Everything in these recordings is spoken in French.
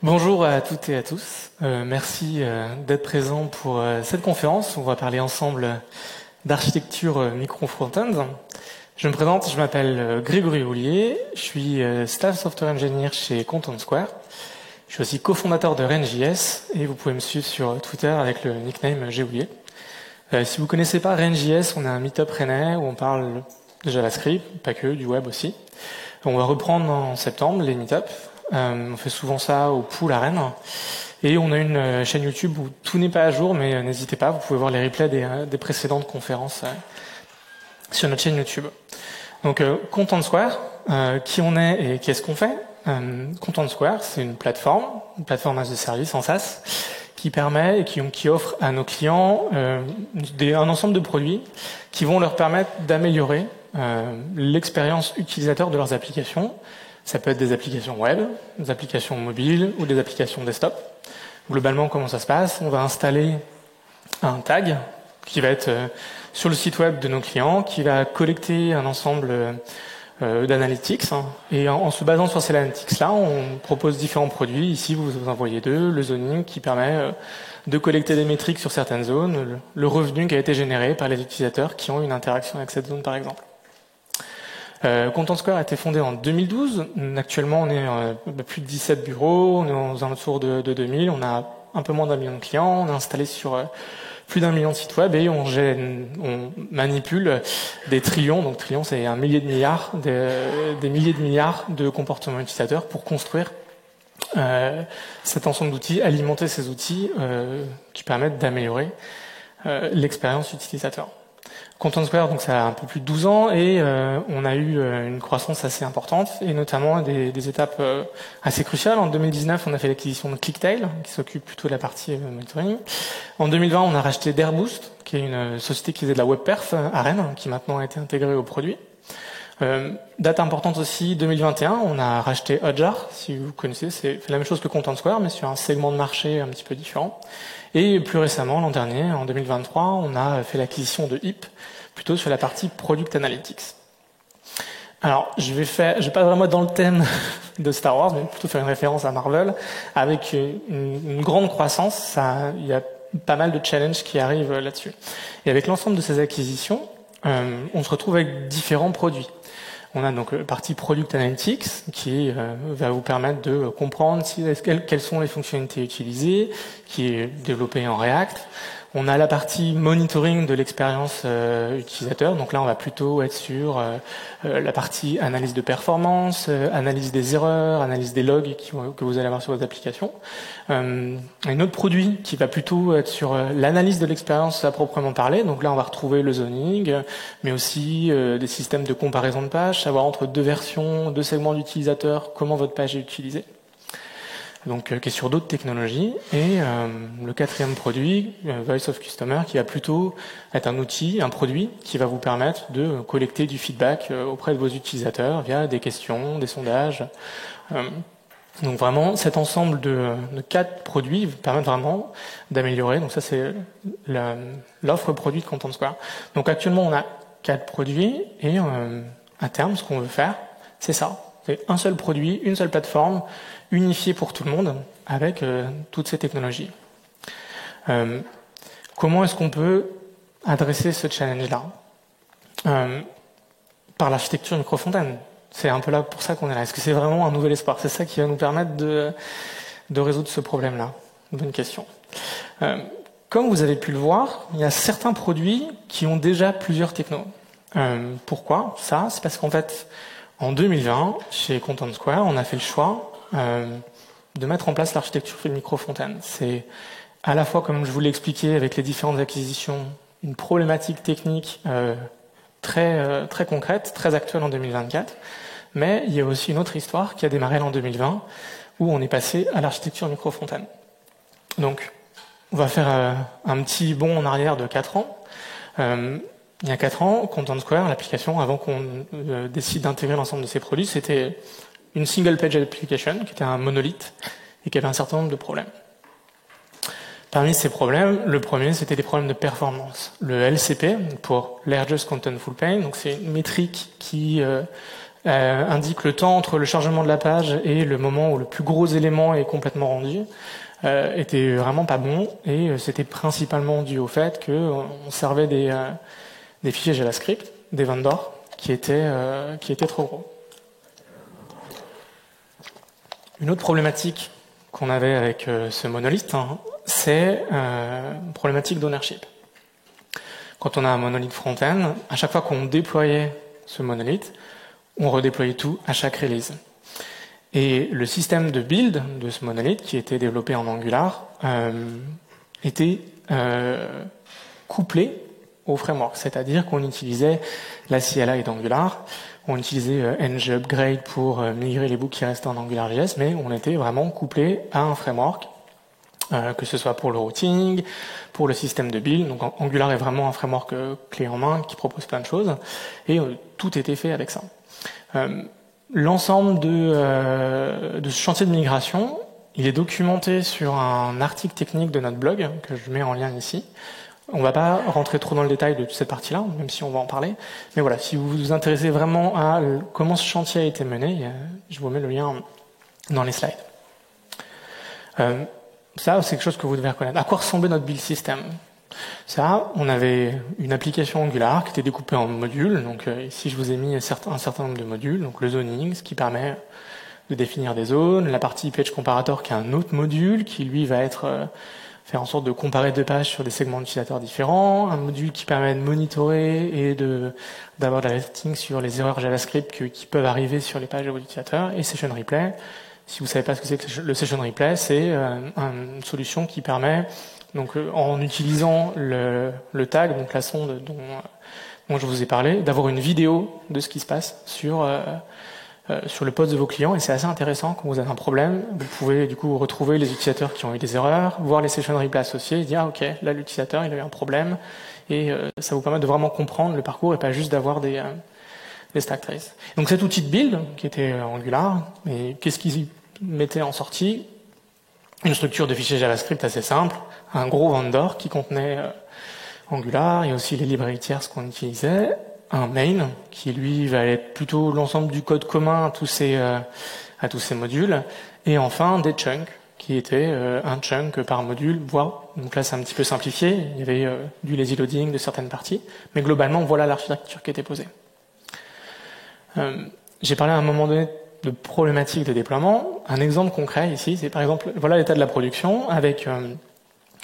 Bonjour à toutes et à tous. Merci d'être présents pour cette conférence. On va parler ensemble d'architecture micro-front-end. Je me présente, je m'appelle Grégory Houllier, je suis Staff Software Engineer chez Content Square. Je suis aussi cofondateur de RenJS et vous pouvez me suivre sur Twitter avec le nickname Ghoullier. Si vous ne connaissez pas RenJS, on a un meet-up rennais où on parle de JavaScript, pas que, du web aussi. On va reprendre en septembre les meet-up. On fait souvent ça au pool à Rennes. Et on a une chaîne YouTube où tout n'est pas à jour, mais n'hésitez pas, vous pouvez voir les replays des précédentes conférences sur notre chaîne YouTube. Donc Content Square, qui on est et qu'est-ce qu'on fait? Content Square, c'est une plateforme as a service en SaaS, qui permet et qui offre à nos clients un ensemble de produits qui vont leur permettre d'améliorer l'expérience utilisateur de leurs applications. Ça peut être des applications web, des applications mobiles ou des applications desktop. Globalement, comment ça se passe? On va installer un tag qui va être sur le site web de nos clients, qui va collecter un ensemble d'analytics. Et en se basant sur ces analytics-là, on propose différents produits. Ici, vous en voyez deux. Le zoning qui permet de collecter des métriques sur certaines zones, le revenu qui a été généré par les utilisateurs qui ont une interaction avec cette zone, par exemple. Content Square a été fondé en 2012. Actuellement, on est plus de 17 bureaux, on est aux alentours de 2000. On a un peu moins d'1 million de clients. On est installé sur plus d'1 million de sites web et on manipule des trillions. Donc trillions, c'est un millier de milliards, des milliers de milliards de comportements utilisateurs pour construire cet ensemble d'outils, alimenter ces outils qui permettent d'améliorer l'expérience utilisateur. Content Square, donc ça a un peu plus de 12 ans et on a eu une croissance assez importante et notamment des étapes assez cruciales. En 2019, on a fait l'acquisition de ClickTail qui s'occupe plutôt de la partie monitoring. En 2020, on a racheté Dareboost, qui est une société qui faisait de la web perf à Rennes, qui maintenant a été intégrée au produit. Date importante aussi, 2021, on a racheté Hotjar, si vous connaissez, c'est la même chose que Content Square, mais sur un segment de marché un petit peu différent. Et plus récemment, l'an dernier, en 2023, on a fait l'acquisition de HIP, plutôt sur la partie Product Analytics. Alors, je vais pas vraiment dans le thème de Star Wars, mais plutôt faire une référence à Marvel, avec une grande croissance, il y a pas mal de challenges qui arrivent là-dessus. Et avec l'ensemble de ces acquisitions, on se retrouve avec différents produits. On a donc la partie Product Analytics qui va vous permettre de comprendre quelles sont les fonctionnalités utilisées, qui est développée en React. On a la partie monitoring de l'expérience utilisateur. Donc là, on va plutôt être sur la partie analyse de performance, analyse des erreurs, analyse des logs que vous allez avoir sur vos applications. Un autre produit qui va plutôt être sur l'analyse de l'expérience à proprement parler. Donc là, on va retrouver le zoning, mais aussi des systèmes de comparaison de pages, savoir entre deux versions, deux segments d'utilisateurs, comment votre page est utilisée. Donc, qui est sur d'autres technologies. Et le quatrième produit, Voice of Customer, qui va plutôt être un outil, un produit qui va vous permettre de collecter du feedback auprès de vos utilisateurs via des questions, des sondages. Donc vraiment, cet ensemble de 4 produits vous permet vraiment d'améliorer. Donc ça, c'est l'offre produit de Content Square. Donc actuellement, on a 4 produits et à terme, ce qu'on veut faire, c'est ça. C'est un seul produit, une seule plateforme, unifiée pour tout le monde, avec toutes ces technologies. Comment est-ce qu'on peut adresser ce challenge-là par l'architecture micro-front-end. C'est un peu là pour ça qu'on est là. Est-ce que c'est vraiment un nouvel espoir? C'est ça qui va nous permettre de résoudre ce problème-là. Bonne question. Comme vous avez pu le voir, il y a certains produits qui ont déjà plusieurs technos. Pourquoi ça? C'est parce qu'en fait, en 2020, chez Content Square, on a fait le choix de mettre en place l'architecture micro-front-end. C'est à la fois, comme je vous l'ai expliqué avec les différentes acquisitions, une problématique technique très concrète, très actuelle en 2024, mais il y a aussi une autre histoire qui a démarré en 2020, où on est passé à l'architecture micro-front-end. Donc, on va faire un petit bond en arrière de 4 ans. Il y a 4 ans, Content Square, l'application, avant qu'on décide d'intégrer l'ensemble de ces produits, c'était une single page application, qui était un monolithe, et qui avait un certain nombre de problèmes. Parmi ces problèmes, le premier, c'était des problèmes de performance. Le LCP, pour Largest Contentful Pane, donc c'est une métrique qui indique le temps entre le chargement de la page et le moment où le plus gros élément est complètement rendu, était vraiment pas bon, et c'était principalement dû au fait qu'on servait des fichiers JavaScript, des vendors, qui étaient trop gros. Une autre problématique qu'on avait avec ce monolithe, hein, c'est une problématique d'ownership. Quand on a un monolithe front-end, à chaque fois qu'on déployait ce monolithe, on redéployait tout à chaque release. Et le système de build de ce monolithe, qui était développé en Angular, était couplé au framework, c'est-à-dire qu'on utilisait la CLI d'Angular, on utilisait ng-upgrade pour migrer les bouts qui restaient en AngularJS, mais on était vraiment couplé à un framework, que ce soit pour le routing, pour le système de build. Donc Angular est vraiment un framework clé en main qui propose plein de choses, et tout était fait avec ça. L'ensemble de ce chantier de migration, il est documenté sur un article technique de notre blog, que je mets en lien ici. On ne va pas rentrer trop dans le détail de toute cette partie-là, même si on va en parler. Mais voilà, si vous vous intéressez vraiment à comment ce chantier a été mené, je vous mets le lien dans les slides. Ça, c'est quelque chose que vous devez reconnaître. À quoi ressemblait notre build system? Ça, on avait une application Angular qui était découpée en modules. Donc ici, je vous ai mis un certain nombre de modules. Donc le zoning, ce qui permet de définir des zones. La partie page comparator, qui est un autre module, qui lui va être faire en sorte de comparer deux pages sur des segments d'utilisateurs différents. Un module qui permet de monitorer et d'avoir de l'alerting sur les erreurs JavaScript qui peuvent arriver sur les pages de vos utilisateurs. Et Session Replay. Si vous ne savez pas ce que c'est que le Session Replay, c'est une solution qui permet, donc en utilisant le tag, donc la sonde dont je vous ai parlé, d'avoir une vidéo de ce qui se passe sur le poste de vos clients. Et c'est assez intéressant. Quand vous avez un problème, vous pouvez du coup retrouver les utilisateurs qui ont eu des erreurs, voir les Session Replay associés et dire ah, ok, là l'utilisateur il a eu un problème, et ça vous permet de vraiment comprendre le parcours et pas juste d'avoir des stack traces. Donc cet outil de build, qui était Angular, et qu'est-ce qu'ils mettaient en sortie? Une structure de fichiers JavaScript assez simple, un gros vendor qui contenait Angular, et aussi les librairies tierces qu'on utilisait, un main, qui lui va être plutôt l'ensemble du code commun à tous ces modules, et enfin des chunks, qui étaient un chunk par module, voire, donc là c'est un petit peu simplifié, il y avait du lazy loading de certaines parties, mais globalement voilà l'architecture qui était posée. J'ai parlé à un moment donné de problématiques de déploiement. Un exemple concret ici, c'est par exemple, voilà l'état de la production, avec,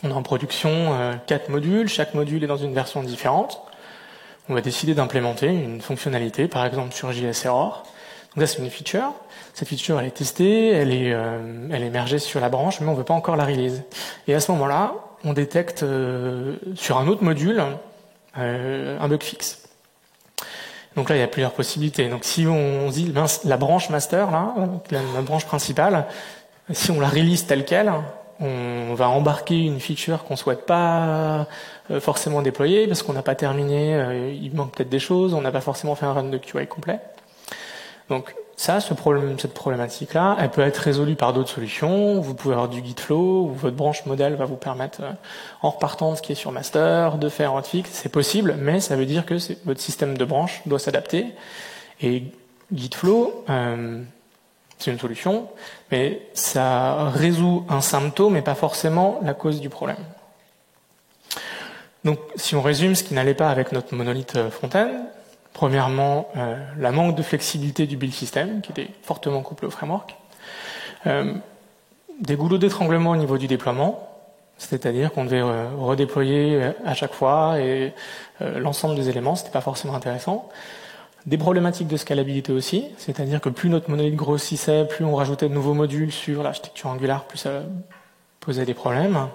on a en production 4 modules, chaque module est dans une version différente. On va décider d'implémenter une fonctionnalité, par exemple sur JS Error. Donc là c'est une feature. Cette feature elle est testée, elle est mergée sur la branche, mais on ne veut pas encore la release. Et à ce moment-là, on détecte sur un autre module un bug fixe. Donc là, il y a plusieurs possibilités. Donc si on dit la branche master, là, la branche principale, si on la release telle quelle, on va embarquer une feature qu'on souhaite pas forcément déployer parce qu'on n'a pas terminé, il manque peut-être des choses, on n'a pas forcément fait un run de QA complet. Donc ça, cette problématique-là, elle peut être résolue par d'autres solutions. Vous pouvez avoir du Git flow, où votre branche modèle va vous permettre, en repartant de ce qui est sur master, de faire un hotfix. C'est possible, mais ça veut dire que votre système de branche doit s'adapter. Et Git flow, c'est une solution, mais ça résout un symptôme et pas forcément la cause du problème. Donc, si on résume ce qui n'allait pas avec notre monolithe front-end, premièrement, la manque de flexibilité du build system, qui était fortement couplé au framework. Des goulots d'étranglement au niveau du déploiement, c'est-à-dire qu'on devait redéployer à chaque fois et l'ensemble des éléments, c'était pas forcément intéressant. Des problématiques de scalabilité aussi, c'est-à-dire que plus notre monolithe grossissait, plus on rajoutait de nouveaux modules sur l'architecture Angular, plus ça posait des problèmes.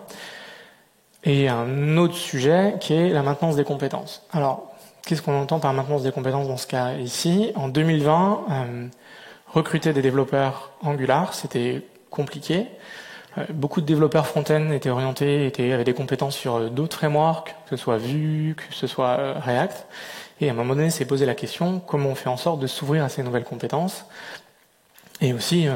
Et un autre sujet qui est la maintenance des compétences. Alors, qu'est-ce qu'on entend par maintenance des compétences dans ce cas ici? En 2020, recruter des développeurs Angular, c'était compliqué. Beaucoup de développeurs front-end étaient orientés, avaient des compétences sur d'autres frameworks, que ce soit Vue, que ce soit React. Et à un moment donné, c'est posé la question, comment on fait en sorte de s'ouvrir à ces nouvelles compétences? Et aussi,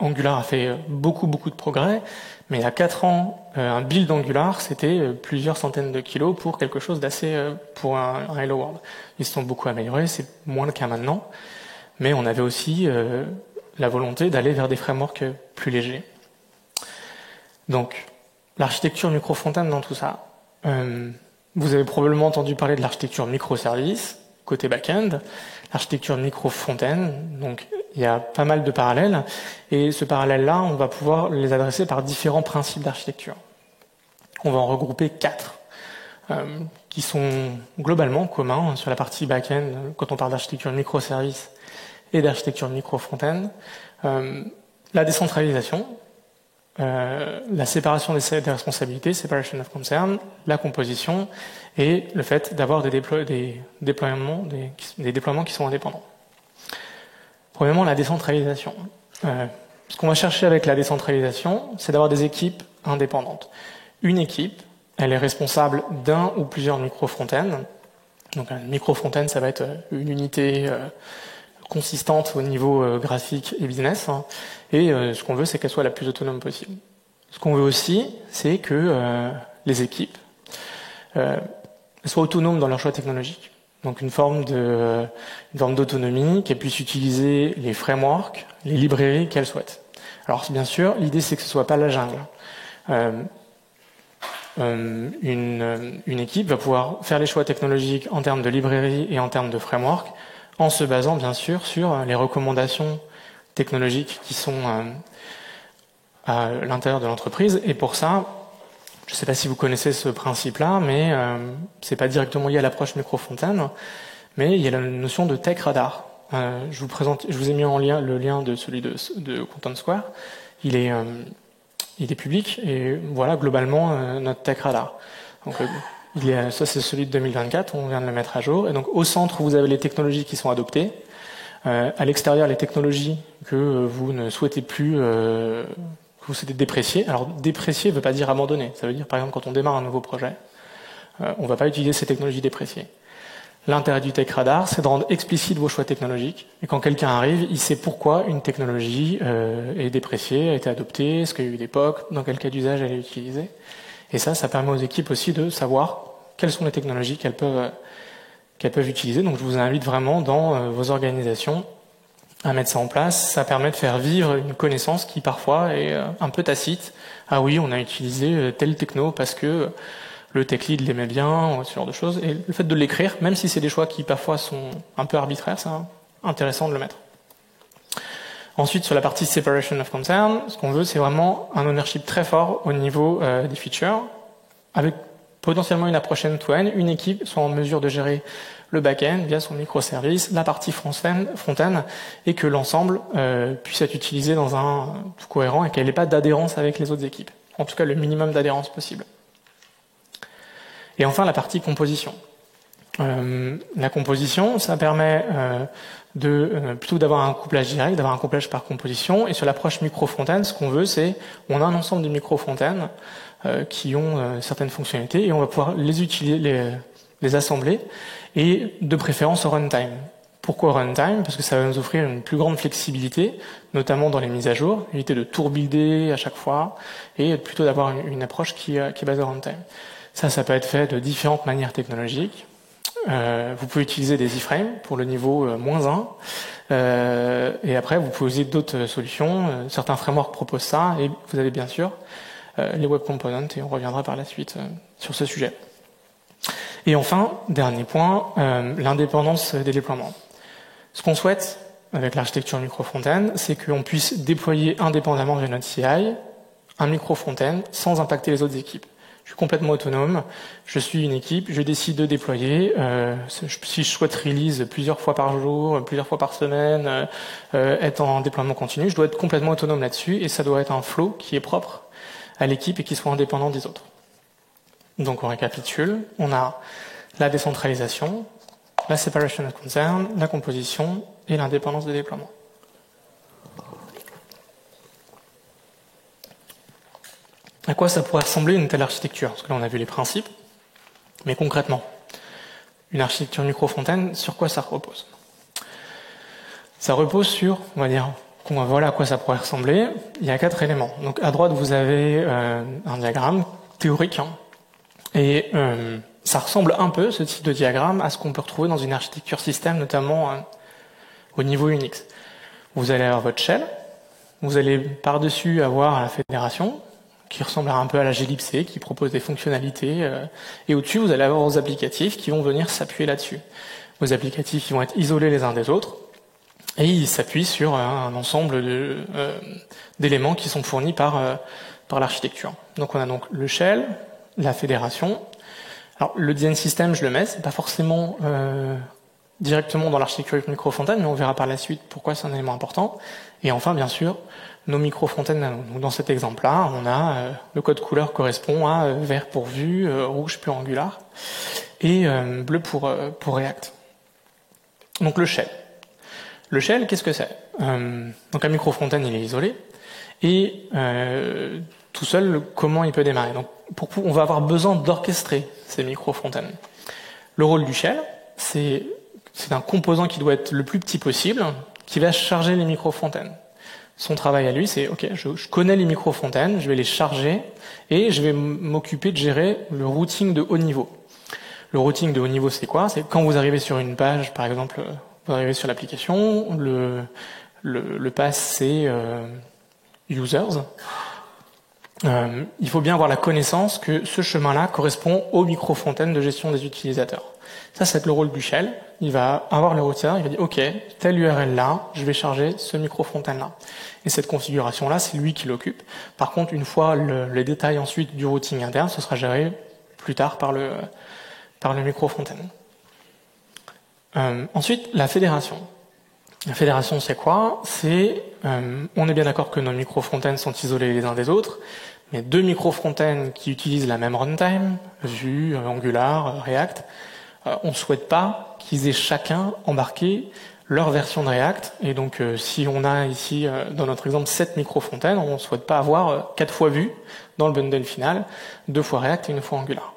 Angular a fait beaucoup de progrès, mais il y a 4 ans, un build Angular, c'était plusieurs centaines de kilos pour quelque chose d'assez... pour un Hello World. Ils se sont beaucoup améliorés, c'est moins le cas maintenant, mais on avait aussi la volonté d'aller vers des frameworks plus légers. Donc, l'architecture micro-frontend dans tout ça. Vous avez probablement entendu parler de l'architecture microservice, côté back-end, l'architecture micro-front-end, donc il y a pas mal de parallèles, et ce parallèle-là, on va pouvoir les adresser par différents principes d'architecture. On va en regrouper 4, qui sont globalement communs sur la partie back-end, quand on parle d'architecture microservice et d'architecture micro-front-end. La décentralisation, la séparation des responsabilités, separation of concern, la composition et le fait d'avoir des déploiements qui sont indépendants. Premièrement, la décentralisation. Ce qu'on va chercher avec la décentralisation, c'est d'avoir des équipes indépendantes. Une équipe, elle est responsable d'un ou plusieurs micro-front-end. Donc un micro-front-end, ça va être une unité consistante au niveau graphique et business, hein. Et ce qu'on veut, c'est qu'elle soit la plus autonome possible. Ce qu'on veut aussi, c'est que les équipes soient autonomes dans leur choix technologique. Donc une forme d'autonomie, qu'elles puissent utiliser les frameworks, les librairies qu'elles souhaitent. Alors bien sûr, l'idée c'est que ce soit pas la jungle. Une équipe va pouvoir faire les choix technologiques en termes de librairie et en termes de framework, en se basant bien sûr sur les recommandations technologiques qui sont à l'intérieur de l'entreprise. Et pour ça, je ne sais pas si vous connaissez ce principe-là, mais c'est pas directement lié à l'approche micro-front-end, mais il y a la notion de tech radar. Je vous ai mis en lien le lien de celui de Content Square. Il est public et voilà globalement notre tech radar. Donc ça c'est celui de 2024, on vient de le mettre à jour. Et donc au centre vous avez les technologies qui sont adoptées. À l'extérieur les technologies que vous ne souhaitez plus, que vous souhaitez déprécier. Alors déprécier ne veut pas dire abandonner. Ça veut dire par exemple quand on démarre un nouveau projet, on ne va pas utiliser ces technologies dépréciées. L'intérêt du Tech Radar, c'est de rendre explicite vos choix technologiques. Et quand quelqu'un arrive, il sait pourquoi une technologie est dépréciée, a été adoptée, est-ce qu'il y a eu des POC, dans quel cas d'usage elle est utilisée. Et ça permet aux équipes aussi de savoir quelles sont les technologies qu'elles peuvent utiliser. Donc je vous invite vraiment dans vos organisations à mettre ça en place. Ça permet de faire vivre une connaissance qui parfois est un peu tacite. Ah oui, on a utilisé tel techno parce que le tech lead l'aimait bien, ce genre de choses. Et le fait de l'écrire, même si c'est des choix qui parfois sont un peu arbitraires, c'est intéressant de le mettre. Ensuite, sur la partie separation of concern, ce qu'on veut, c'est vraiment un ownership très fort au niveau des features, avec potentiellement une approche end-to-end. Une équipe soit en mesure de gérer le back-end via son microservice, la partie front-end, et que l'ensemble puisse être utilisé dans un tout cohérent et qu'elle n'ait pas d'adhérence avec les autres équipes. En tout cas, le minimum d'adhérence possible. Et enfin, la partie composition. La composition, ça permet plutôt d'avoir un couplage direct, d'avoir un couplage par composition. Et sur l'approche micro-front-end, ce qu'on veut, c'est on a un ensemble de micro-front-end qui ont certaines fonctionnalités et on va pouvoir les utiliser, les assembler et de préférence au runtime. Pourquoi runtime? Parce que ça va nous offrir une plus grande flexibilité, notamment dans les mises à jour, éviter de tout rebuilder à chaque fois et plutôt d'avoir une approche qui est basée au runtime. Ça peut être fait de différentes manières technologiques. Vous pouvez utiliser des iframes pour le niveau -1. Et après, vous pouvez utiliser d'autres solutions. Certains frameworks proposent ça. Et vous avez bien sûr les web components. Et on reviendra par la suite sur ce sujet. Et enfin, dernier point, l'indépendance des déploiements. Ce qu'on souhaite avec l'architecture micro-front-end, c'est qu'on puisse déployer indépendamment de notre CI un micro-front-end sans impacter les autres équipes. Je suis complètement autonome, je suis une équipe, je décide de déployer. Si je souhaite release plusieurs fois par jour, plusieurs fois par semaine, être en déploiement continu, je dois être complètement autonome là-dessus et ça doit être un flow qui est propre à l'équipe et qui soit indépendant des autres. Donc on récapitule, on a la décentralisation, la separation of concern, la composition et l'indépendance de déploiement. À quoi ça pourrait ressembler une telle architecture? Parce que là, on a vu les principes, mais concrètement, une architecture micro-front-end, sur quoi ça repose? Ça repose sur, on va dire, Voilà à quoi ça pourrait ressembler. Il y a 4 éléments. Donc à droite, vous avez un diagramme théorique, hein, et ça ressemble un peu, ce type de diagramme, à ce qu'on peut retrouver dans une architecture système, notamment au niveau Unix. Vous allez avoir votre shell, vous allez par-dessus avoir la fédération, qui ressemble un peu à la glibc, qui propose des fonctionnalités, et au-dessus, vous allez avoir vos applicatifs qui vont venir s'appuyer là-dessus. Vos applicatifs qui vont être isolés les uns des autres, et ils s'appuient sur un ensemble d'éléments qui sont fournis par l'architecture. Donc on a donc le shell, la fédération. Alors le design system, je le mets, c'est pas forcément directement dans l'architecture micro-fontaine, mais on verra par la suite pourquoi c'est un élément important. Et enfin, bien sûr, nos micro-fontaines nano. Donc dans cet exemple-là, on a le code couleur correspond à vert pour Vue, rouge pour Angular, et bleu pour React. Donc le shell. Le shell, qu'est-ce que c'est? Donc un micro-fontaine, il est isolé, et tout seul, comment il peut démarrer? Donc on va avoir besoin d'orchestrer ces micro-fontaines. Le rôle du shell, c'est un composant qui doit être le plus petit possible, qui va charger les micro-fontaines. Son travail à lui, c'est ok, je connais les micro-fontaines, je vais les charger, et je vais m'occuper de gérer le routing de haut niveau. Le routing de haut niveau, c'est quoi? C'est quand vous arrivez sur une page, par exemple, vous arrivez sur l'application, le pass c'est users. Il faut bien avoir la connaissance que ce chemin-là correspond aux micro-fontaines de gestion des utilisateurs. Ça, c'est le rôle du shell. Il va avoir le routeur, il va dire ok, telle URL là, je vais charger ce micro-fontaine là. Et cette configuration-là, c'est lui qui l'occupe. Par contre, une fois les détails ensuite du routing interne, ce sera géré plus tard par le micro-fontaine. Ensuite, la fédération. La fédération, c'est quoi? On est bien d'accord que nos micro-fontaines sont isolées les uns des autres, mais 2 micro-fontaines qui utilisent la même runtime, Vue, Angular, React, on ne souhaite pas qu'ils aient chacun embarqué leur version de React. Et donc, si on a ici, dans notre exemple, 7 micro-fontaines, on ne souhaite pas avoir 4 fois Vue dans le bundle final, 2 fois React et 1 fois Angular.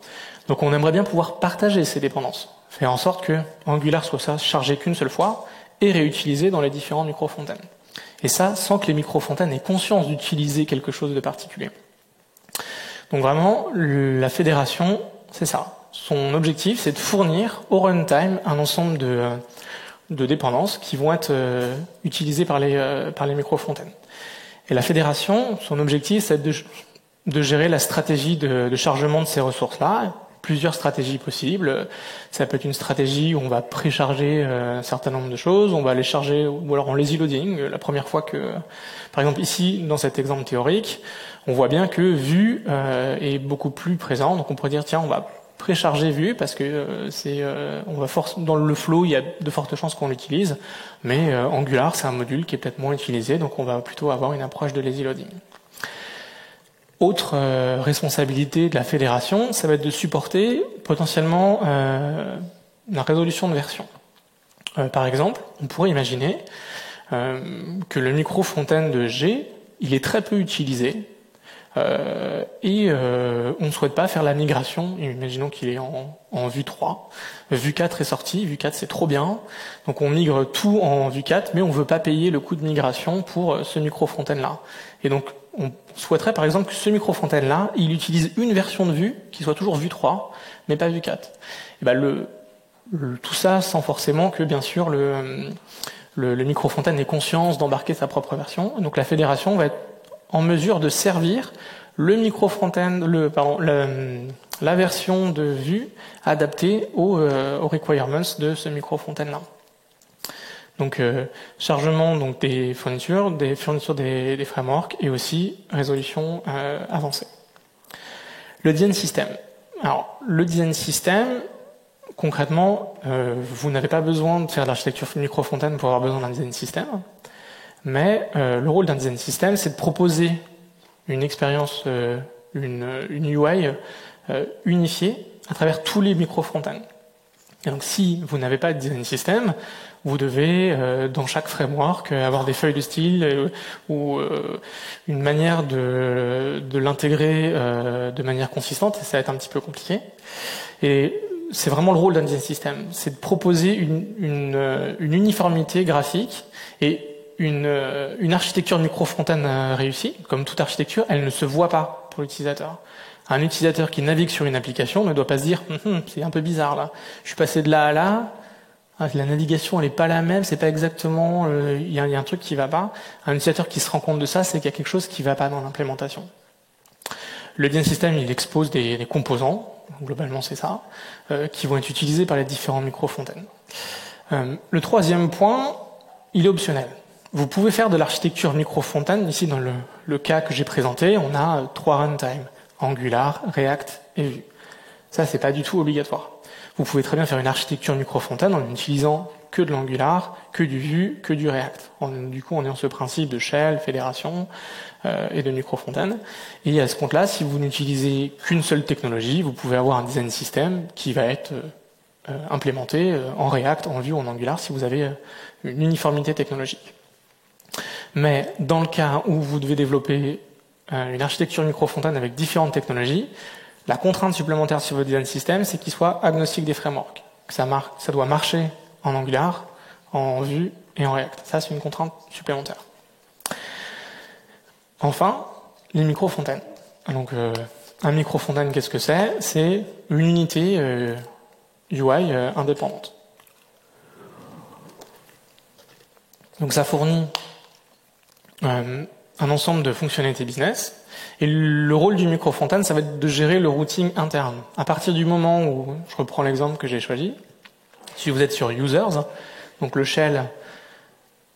Donc, on aimerait bien pouvoir partager ces dépendances, faire en sorte que Angular soit chargé qu'une seule fois et réutilisé dans les différents micro-fontaines. Et ça, sans que les micro-fontaines aient conscience d'utiliser quelque chose de particulier. Donc vraiment, la fédération, c'est ça. Son objectif, c'est de fournir au runtime un ensemble de dépendances qui vont être utilisées par les micro-fontaines. Et la fédération, son objectif, c'est de gérer la stratégie de chargement de ces ressources-là. Plusieurs stratégies possibles. Ça peut être une stratégie où on va précharger un certain nombre de choses, on va les charger, ou alors en lazy loading. La première fois que, par exemple ici, dans cet exemple théorique, on voit bien que Vue est beaucoup plus présent. Donc on pourrait dire, tiens, on va précharger Vue parce que dans le flow, il y a de fortes chances qu'on l'utilise. Mais Angular, c'est un module qui est peut-être moins utilisé, donc on va plutôt avoir une approche de lazy loading. Autre responsabilité de la fédération, ça va être de supporter potentiellement la résolution de version. Par exemple, on pourrait imaginer que le micro-fontaine de G, il est très peu utilisé et on ne souhaite pas faire la migration. Imaginons qu'il est en Vue 3. Vue 4 est sorti, Vue 4 c'est trop bien, donc on migre tout en Vue 4, mais on ne veut pas payer le coût de migration pour ce micro-fontaine-là. Et donc on souhaiterait par exemple que ce micro-fontaine-là, il utilise une version de Vue qui soit toujours Vue 3, mais pas Vue 4. Et ben tout ça sans forcément que bien sûr le micro-fontaine ait conscience d'embarquer sa propre version. Donc la fédération va être en mesure de servir le micro-fontaine, la version de Vue adaptée aux requirements de ce micro-fontaine-là. Donc chargement donc des fournitures des frameworks et aussi résolution avancée. Le design system. Alors le design system, concrètement, vous n'avez pas besoin de faire de l'architecture micro-fontaine pour avoir besoin d'un design system, mais le rôle d'un design system, c'est de proposer une expérience, une UI unifiée à travers tous les micro-fontaines. Et donc si vous n'avez pas de design system, vous devez, dans chaque framework, avoir des feuilles de style ou une manière de l'intégrer de manière consistante, et ça va être un petit peu compliqué. Et c'est vraiment le rôle d'un design system, c'est de proposer une uniformité graphique et une architecture micro-frontend réussie, comme toute architecture, elle ne se voit pas pour l'utilisateur. Un utilisateur qui navigue sur une application ne doit pas se dire c'est un peu bizarre là. Je suis passé de là à là, la navigation elle est pas la même, c'est pas exactement, il y a un truc qui va pas. Un utilisateur qui se rend compte de ça, c'est qu'il y a quelque chose qui va pas dans l'implémentation. Le design system il expose des composants, globalement c'est ça, qui vont être utilisés par les différents micro-frontends. Le troisième point, il est optionnel. Vous pouvez faire de l'architecture micro-frontend. Ici, dans le cas que j'ai présenté, on a 3 runtime. Angular, React et Vue. Ça, c'est pas du tout obligatoire. Vous pouvez très bien faire une architecture micro-frontend en n'utilisant que de l'Angular, que du Vue, que du React. Du coup, on est dans ce principe de shell, fédération et de micro-frontend. Et à ce compte-là, si vous n'utilisez qu'une seule technologie, vous pouvez avoir un design system qui va être implémenté en React, en Vue ou en Angular si vous avez une uniformité technologique. Mais dans le cas où vous devez développer une architecture micro-frontend avec différentes technologies, la contrainte supplémentaire sur votre design system, c'est qu'il soit agnostique des frameworks. Ça doit marcher en Angular, en Vue et en React. Ça, c'est une contrainte supplémentaire. Enfin, les micro-frontends. Donc, un micro-frontend, qu'est-ce que c'est? C'est une unité UI indépendante. Donc, ça fournit un ensemble de fonctionnalités business. Et le rôle du micro-frontend, ça va être de gérer le routing interne. À partir du moment où, je reprends l'exemple que j'ai choisi, si vous êtes sur users, donc le shell,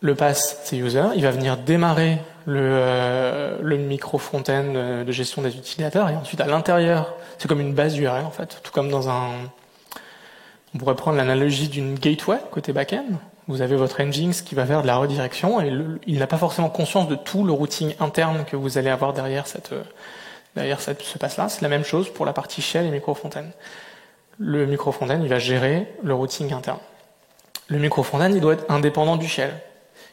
le pass, c'est user, il va venir démarrer le micro-frontend de gestion des utilisateurs, et ensuite à l'intérieur, c'est comme une base URL en fait, tout comme on pourrait prendre l'analogie d'une gateway côté back-end. Vous avez votre Nginx qui va faire de la redirection et il n'a pas forcément conscience de tout le routing interne que vous allez avoir derrière ce pass-là. C'est la même chose pour la partie shell et micro-frontend. Le micro-frontend, il va gérer le routing interne. Le micro-frontend, il doit être indépendant du shell.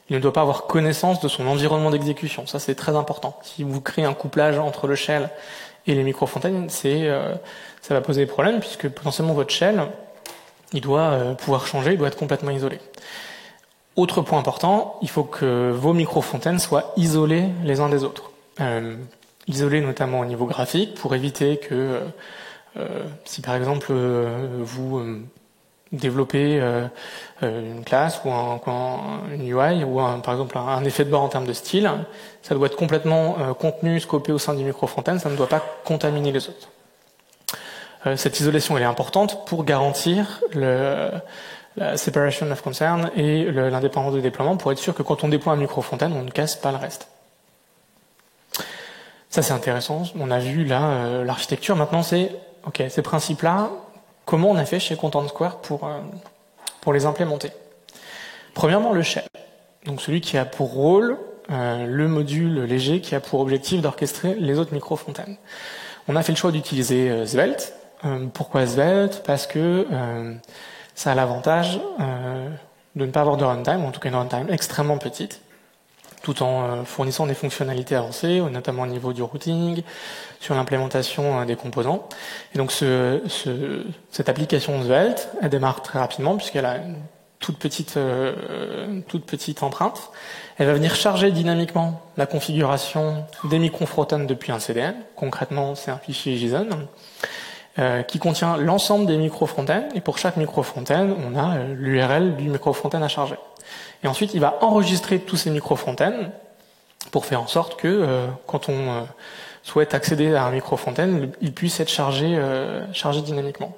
Il ne doit pas avoir connaissance de son environnement d'exécution. Ça, c'est très important. Si vous créez un couplage entre le shell et les micro-frontend, ça va poser des problèmes puisque potentiellement votre shell, il doit pouvoir changer, il doit être complètement isolé. Autre point important, il faut que vos micro-frontends soient isolés les uns des autres. Isolés notamment au niveau graphique pour éviter que si par exemple vous développez une classe ou une UI ou par exemple un effet de bord en termes de style, ça doit être complètement contenu, scopé au sein du micro-frontend, ça ne doit pas contaminer les autres. Cette isolation elle est importante pour garantir la separation of concern et l'indépendance de déploiement pour être sûr que quand on déploie un micro-frontend, on ne casse pas le reste. Ça c'est intéressant, on a vu là l'architecture, maintenant c'est ok, ces principes-là, comment on a fait chez Content Square pour les implémenter? Premièrement, le shell, donc celui qui a pour rôle le module léger qui a pour objectif d'orchestrer les autres micro-frontends. On a fait le choix d'utiliser Svelte. Pourquoi Svelte? Parce que ça a l'avantage de ne pas avoir de runtime, ou en tout cas une runtime extrêmement petite, tout en fournissant des fonctionnalités avancées, notamment au niveau du routing, sur l'implémentation des composants. Et donc cette application Svelte, elle démarre très rapidement puisqu'elle a une toute petite empreinte. Elle va venir charger dynamiquement la configuration des micro-frontends depuis un CDN. Concrètement, c'est un fichier JSON qui contient l'ensemble des micro-frontends. Et pour chaque micro-frontend, on a l'URL du micro-frontend à charger. Et ensuite, il va enregistrer tous ces micro-frontends pour faire en sorte que quand on souhaite accéder à un micro-frontend, il puisse être chargé dynamiquement.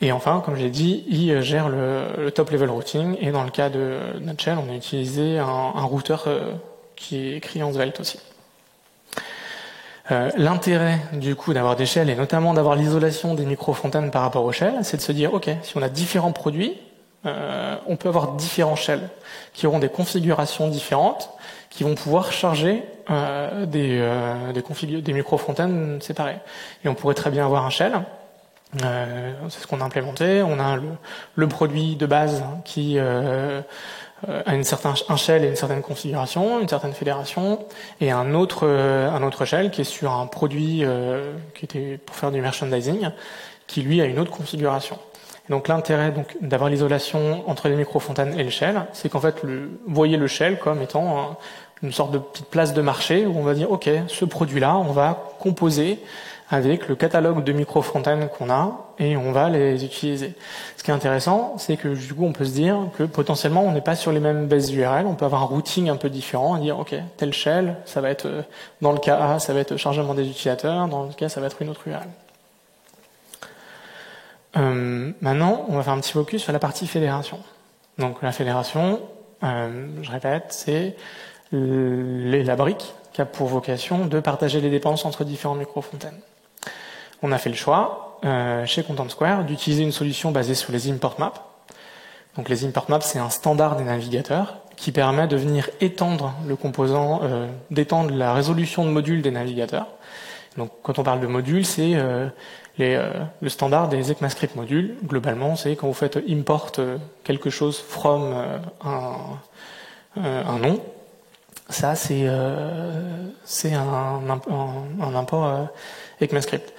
Et enfin, comme je l'ai dit, il gère le top-level routing. Et dans le cas de Nutshell, on a utilisé un routeur qui est écrit en Svelte aussi. L'intérêt du coup d'avoir des shells et notamment d'avoir l'isolation des micro-frontends par rapport aux shells, c'est de se dire, ok, si on a différents produits, on peut avoir différents shells qui auront des configurations différentes, qui vont pouvoir charger des micro-fronts séparés. Et on pourrait très bien avoir un shell. C'est ce qu'on a implémenté. On a le produit de base qui a un shell et une certaine configuration, une certaine fédération, et un autre shell qui est sur un produit qui était pour faire du merchandising, qui lui a une autre configuration. Donc l'intérêt d'avoir l'isolation entre les microfontaines et le shell, c'est qu'en fait, vous voyez le shell comme étant une sorte de petite place de marché où on va dire, ok, ce produit-là, on va composer avec le catalogue de microfontaines qu'on a et on va les utiliser. Ce qui est intéressant, c'est que du coup, on peut se dire que potentiellement, on n'est pas sur les mêmes bases URL, on peut avoir un routing un peu différent et dire, ok, tel shell, ça va être, dans le cas A, ça va être chargement des utilisateurs, dans le cas, ça va être une autre URL. Maintenant, on va faire un petit focus sur la partie fédération. Donc la fédération, je répète, c'est la brique qui a pour vocation de partager les dépenses entre différentes microfontaines. On a fait le choix, chez Content Square, d'utiliser une solution basée sur les import maps. Donc les import maps, c'est un standard des navigateurs qui permet de venir étendre le composant, d'étendre la résolution de modules des navigateurs. Donc quand on parle de modules, c'est le standard des ECMAScript modules. Globalement, c'est quand vous faites import quelque chose from un nom. Ça, c'est un import ECMAScript.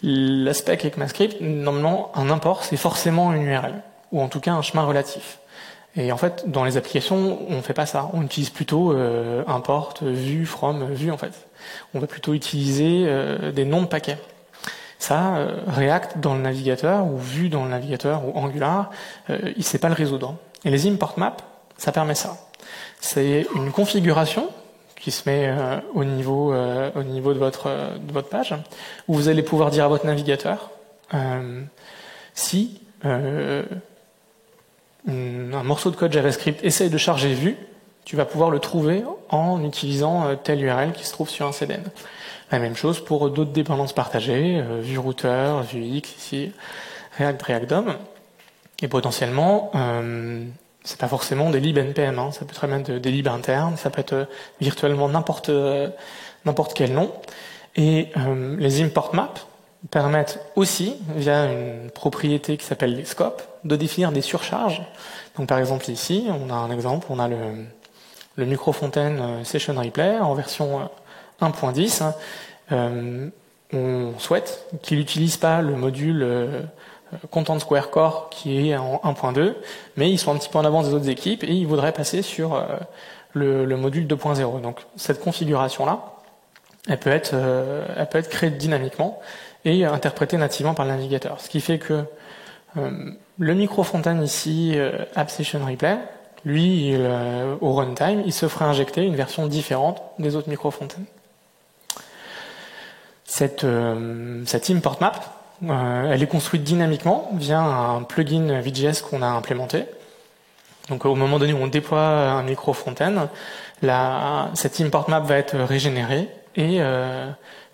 L'aspect ECMAScript, normalement, un import, c'est forcément une URL, ou en tout cas un chemin relatif. Et en fait, dans les applications, on ne fait pas ça. On utilise plutôt import, vue, from, vue, en fait. On va plutôt utiliser des noms de paquets. Ça, React dans le navigateur, ou Vue dans le navigateur, ou Angular, il ne sait pas le résoudre. Et les import maps, ça permet ça. C'est une configuration qui se met au niveau de votre page, où vous allez pouvoir dire à votre navigateur si un morceau de code JavaScript essaye de charger Vue, tu vas pouvoir le trouver en utilisant telle URL qui se trouve sur un CDN. La même chose pour d'autres dépendances partagées, Vue Router, Vue X, ici, React DOM. Et potentiellement, c'est pas forcément des libs NPM, hein. Ça peut très bien être des libs internes, ça peut être virtuellement n'importe quel nom. Et les import maps permettent aussi, via une propriété qui s'appelle les scopes, de définir des surcharges. Donc par exemple ici, on a un exemple, on a le microfontaine Session Replay en version 1.10. On souhaite qu'il n'utilise pas le module Content Square Core qui est en 1.2, mais ils sont un petit peu en avance des autres équipes et ils voudraient passer sur le module 2.0. Donc cette configuration-là, elle peut être créée dynamiquement et interprétée nativement par le navigateur. Ce qui fait que le microfontaine ici, App Session Replay, lui, au runtime, il se ferait injecter une version différente des autres microfontaines. Cette import map, elle est construite dynamiquement via un plugin Vue.js qu'on a implémenté. Donc au moment donné où on déploie un microfontaine, cette import map va être régénérée et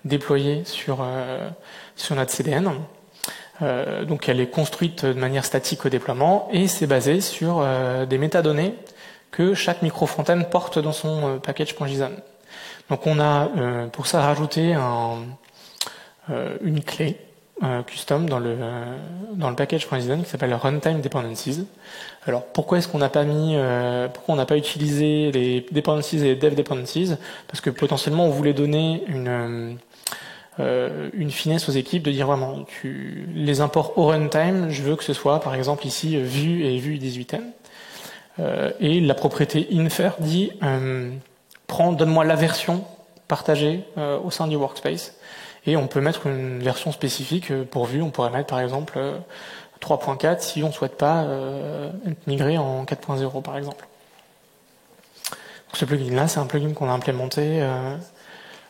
déployée sur notre CDN. Donc elle est construite de manière statique au déploiement et c'est basé sur des métadonnées que chaque microfontaine porte dans son package.json. Donc on a pour ça rajouté une clé custom dans le package.json qui s'appelle Runtime Dependencies. Alors pourquoi est-ce qu'on n'a pas pourquoi on n'a pas utilisé les dependencies et les dev dependencies? Parce que potentiellement on voulait donner une finesse aux équipes de dire vraiment les imports au runtime, je veux que ce soit par exemple ici Vue et Vue 18n. Et la propriété infer dit donne-moi la version partagée au sein du workspace. Et on peut mettre une version spécifique pour Vue. On pourrait mettre par exemple 3.4 si on ne souhaite pas migrer en 4.0 par exemple. Donc, ce plugin-là, c'est un plugin qu'on a implémenté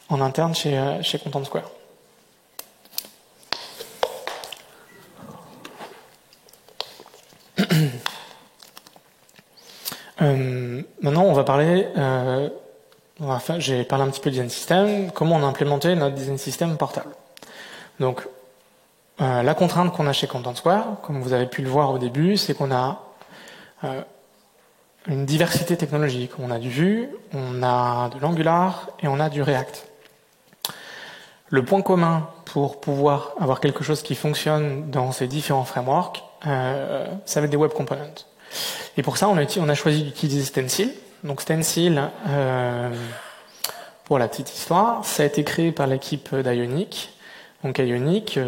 en interne chez Content Square. Maintenant, on va parler... j'ai parlé un petit peu de design system, comment on a implémenté notre design system portable. Donc, la contrainte qu'on a chez Content Square, comme vous avez pu le voir au début, c'est qu'on a une diversité technologique. On a du Vue, on a de l'Angular et on a du React. Le point commun pour pouvoir avoir quelque chose qui fonctionne dans ces différents frameworks, ça va être des web components. Et pour ça, on a choisi d'utiliser Stencil. Donc Stencil, pour la petite histoire, ça a été créé par l'équipe d'Ionic. Donc Ionic,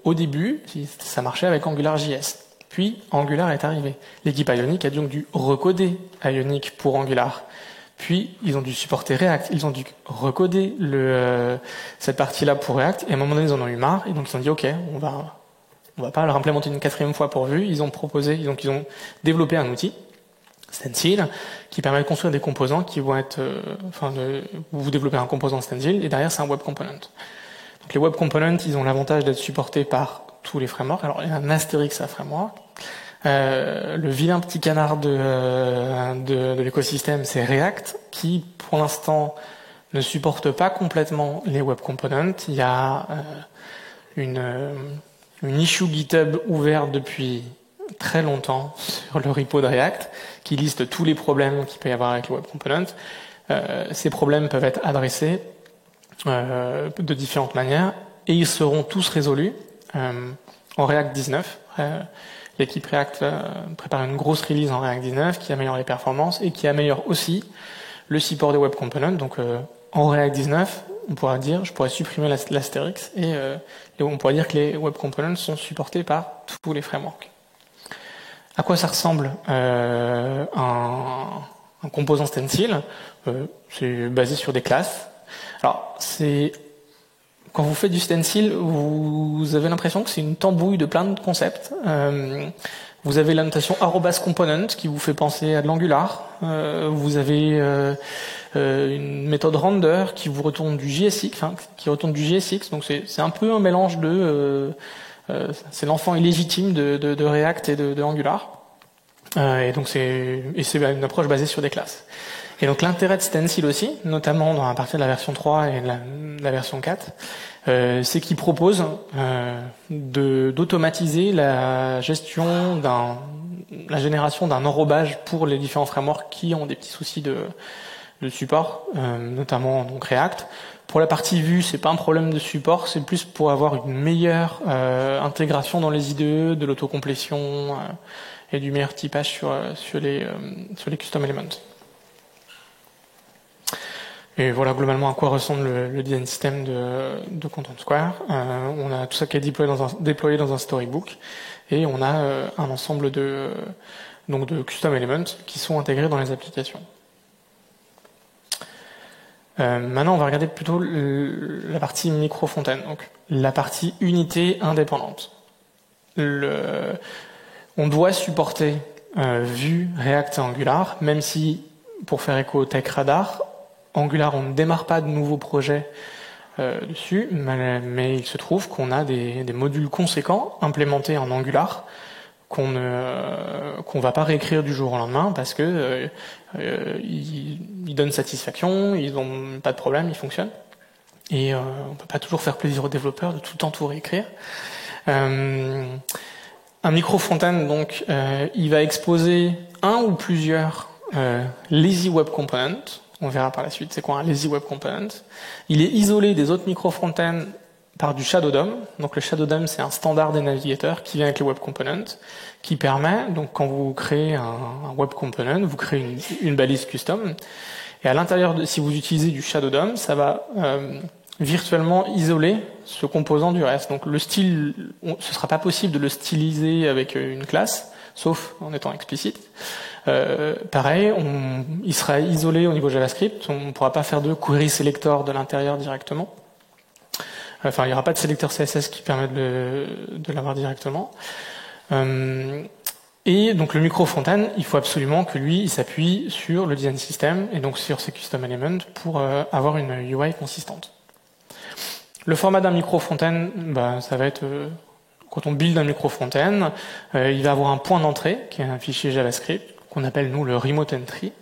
au début, ça marchait avec AngularJS. Puis Angular est arrivé. L'équipe Ionic a donc dû recoder Ionic pour Angular. Puis ils ont dû supporter React, ils ont dû recoder cette partie-là pour React, et à un moment donné ils en ont eu marre, et donc ils ont dit ok, on va pas leur implémenter une 4e fois pour Vue. Ils ont développé un outil, Stencil, qui permet de construire des composants qui vont être, vous développez un composant Stencil, et derrière c'est un web component. Donc les web components, ils ont l'avantage d'être supportés par tous les frameworks. Alors il y a un astérisque à framework. Le vilain petit canard de l'écosystème, c'est React, qui pour l'instant ne supporte pas complètement les web components. Il y a une issue GitHub ouverte depuis très longtemps sur le repo de React, qui liste tous les problèmes qu'il peut y avoir avec les web components. Ces problèmes peuvent être adressés de différentes manières, et ils seront tous résolus en React 19. L'équipe React prépare une grosse release en React 19 qui améliore les performances et qui améliore aussi le support des web components. Donc en React 19, je pourrais supprimer l'astérix et on pourrait dire que les web components sont supportés par tous les frameworks. À quoi ça ressemble un composant stencil? C'est basé sur des classes. Alors quand vous faites du stencil, vous avez l'impression que c'est une tambouille de plein de concepts. Vous avez la notation @component qui vous fait penser à de l'Angular. Vous avez une méthode render qui vous retourne du JSX, Donc c'est un peu un mélange c'est l'enfant illégitime de React et de Angular. Et c'est une approche basée sur des classes. Et donc l'intérêt de Stencil aussi, notamment dans la partie de la version 3 et de la version 4, c'est qu'il propose d'automatiser la génération d'un enrobage pour les différents frameworks qui ont des petits soucis de support, notamment donc React. Pour la partie Vue, c'est pas un problème de support, c'est plus pour avoir une meilleure intégration dans les IDE, de l'autocomplétion et du meilleur typage sur les custom elements. Et voilà globalement à quoi ressemble le design system de Content Square. On a tout ça qui est déployé dans un storybook, et on a un ensemble de custom elements qui sont intégrés dans les applications. Maintenant, on va regarder plutôt la partie micro-fontaine, donc la partie unité indépendante. On doit supporter Vue, React et Angular, même si, pour faire écho au Tech Radar, Angular, on ne démarre pas de nouveaux projets dessus, mais il se trouve qu'on a des modules conséquents implémentés en Angular qu'on va pas réécrire du jour au lendemain parce que ils donnent satisfaction, ils ont pas de problème, ils fonctionnent. Et on peut pas toujours faire plaisir aux développeurs de tout le temps tout réécrire. Un micro-fontaine, donc, il va exposer un ou plusieurs lazy web components. On verra par la suite c'est quoi un lazy web component. Il est isolé des autres micro-fontaines par du Shadow DOM. Donc le Shadow DOM, c'est un standard des navigateurs qui vient avec les web components, qui permet, donc quand vous créez un web component, vous créez une balise custom, et à l'intérieur, si vous utilisez du Shadow DOM, ça va virtuellement isoler ce composant du reste. Donc le style, ce sera pas possible de le styliser avec une classe, sauf en étant explicite. Pareil, il sera isolé au niveau JavaScript, on ne pourra pas faire de query selector de l'intérieur directement. Enfin, il n'y aura pas de sélecteur CSS qui permet de l'avoir directement. Et donc le micro-fontaine, il faut absolument que lui, il s'appuie sur le design system et donc sur ses custom elements pour avoir une UI consistante. Le format d'un micro-fontaine, ça va être quand on build un micro-fontaine, il va avoir un point d'entrée qui est un fichier JavaScript qu'on appelle nous le remote entry